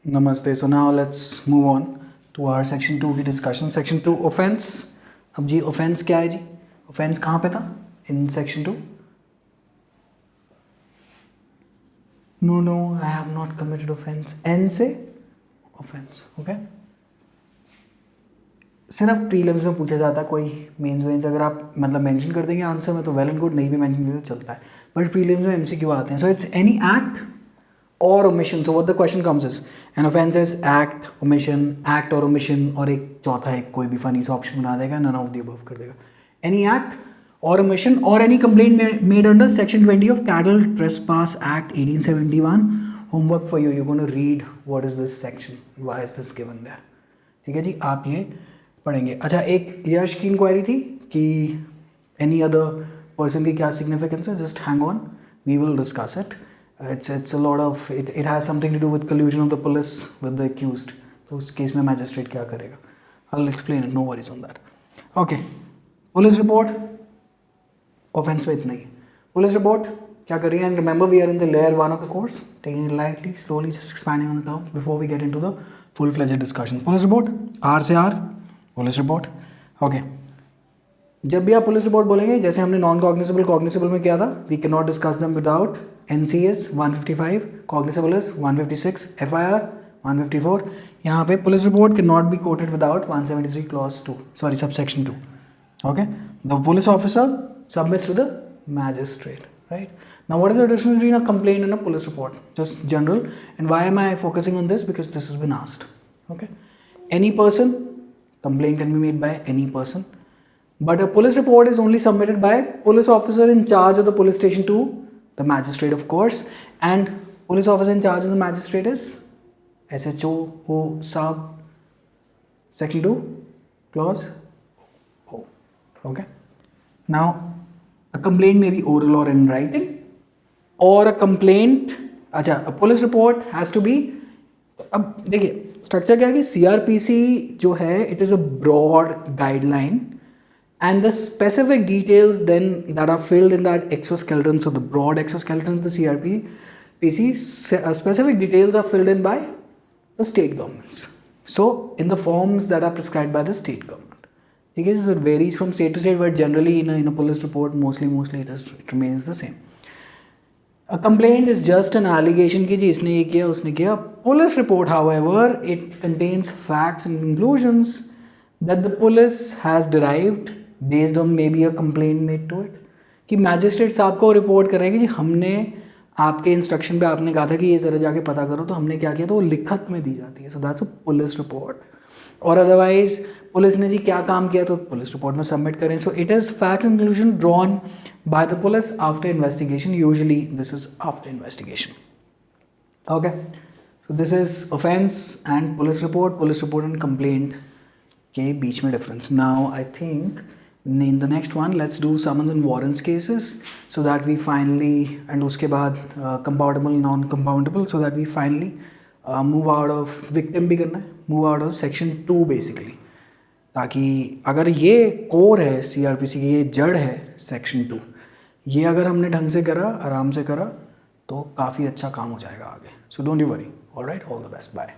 नमस्ते. So now let's move on to our section 2 की discussion. Section 2 offense. अब जी offense क्या है जी? Offense कहाँ पे था in section 2? No, I have not committed offense. N से offense, okay? सिर्फ प्रीलिम्स में पूछा जाता है, कोई मेंस वेंस अगर आप मतलब मेंशन कर देंगे आंसर में तो वेल एंड गुड, नहीं भी मेंशन करें तो चलता है, बट प्रीलिम्स में एमसीक्यू आते हैं. So it's any act or omission. So what the question comes is an offense is act, omission, act or omission, और एक चौथा एक कोई भी फनी सा ऑप्शन बना देगा, none of the above कर देगा. Any act or omission or any complaint made under section 20 of Cattle Trespass Act 1871. Homework for you. You're going to read what is this section, why is this given there. ठीक है जी, आप ये पढ़ेंगे. अच्छा, एक यश की इंक्वायरी थी कि एनी अदर पर्सन की क्या सिग्निफिकेंस है. Just hang on, we will discuss it. It's a lot of it has something to do with collusion of the police with the accused. तो उस केस में मैजिस्ट्रेट क्या करेगा? I'll explain it. No worries on that. Okay. Police report offence में इतना ही. Police report क्या कर रही है? And remember we are in the layer 1 of the course. Taking it lightly, slowly, just expanding on terms before we get into the full-fledged discussion. Police report R से R. Police report. Okay. जब भी आप police report बोलेंगे, जैसे हमने non कॉग्निसेबल कॉग्निसेबल में किया था, we can not discuss them without NCS 155, cognisable is 156, FIR 154. यहाँ पे police report can not be quoted without 173 clause 2, sorry subsection 2. Okay, the police officer submits to the magistrate, right? Now what is the difference between a complaint and a police report? Just general. And why am I focusing on this? Because this has been asked. Okay, any person, complaint can be made by any person. But a police report is only submitted by police officer in charge of the police station to the magistrate, of course. And police officer in charge of the magistrate is SHO, O, sub, section 2, clause O. Okay. Now, a complaint may be oral or in writing, or a complaint. अच्छा, a police report has to be. अब देखिए structure क्या है कि CRPC जो है, it is a broad guideline. And the specific details then that are filled in that exoskeleton, so the broad exoskeleton of the CRPC, specific details are filled in by the state governments. So in the forms that are prescribed by the state government. Okay, so it varies from state to state, but generally in a police report, mostly it remains the same. A complaint is just an allegation कि जी इसने ये किया उसने किया. Police report, however, it contains facts and conclusions that the police has derived based on maybe a complaint made to it. कि magistrate साहब को report कर रहे हैं कि जी हमने आपके इंस्ट्रक्शन पे आपने कहा था कि ये ज़रा जाके पता करो, तो हमने क्या किया, तो वो लिखत में दी जाती है. So that's a police report. और अदरवाइज पुलिस ने जी क्या काम किया तो पुलिस रिपोर्ट में सबमिट करें. So it is fact and conclusion drawn by the police after investigation. Usually this is after investigation. Okay, so this is offence and police report and complaint के बीच में difference. Now I think in the next one let's do summons and warrants cases so that we finally, and उसके बाद compoundable non-compoundable, so that we finally move out of victim भी करना है, move out of section 2 basically, ताकि अगर ये core है CRPC की, ये जड़ है section 2, ये अगर हमने ढंग से करा, आराम से करा, तो काफ़ी अच्छा काम हो जाएगा आगे. So don't you worry. All right, all the best. Bye.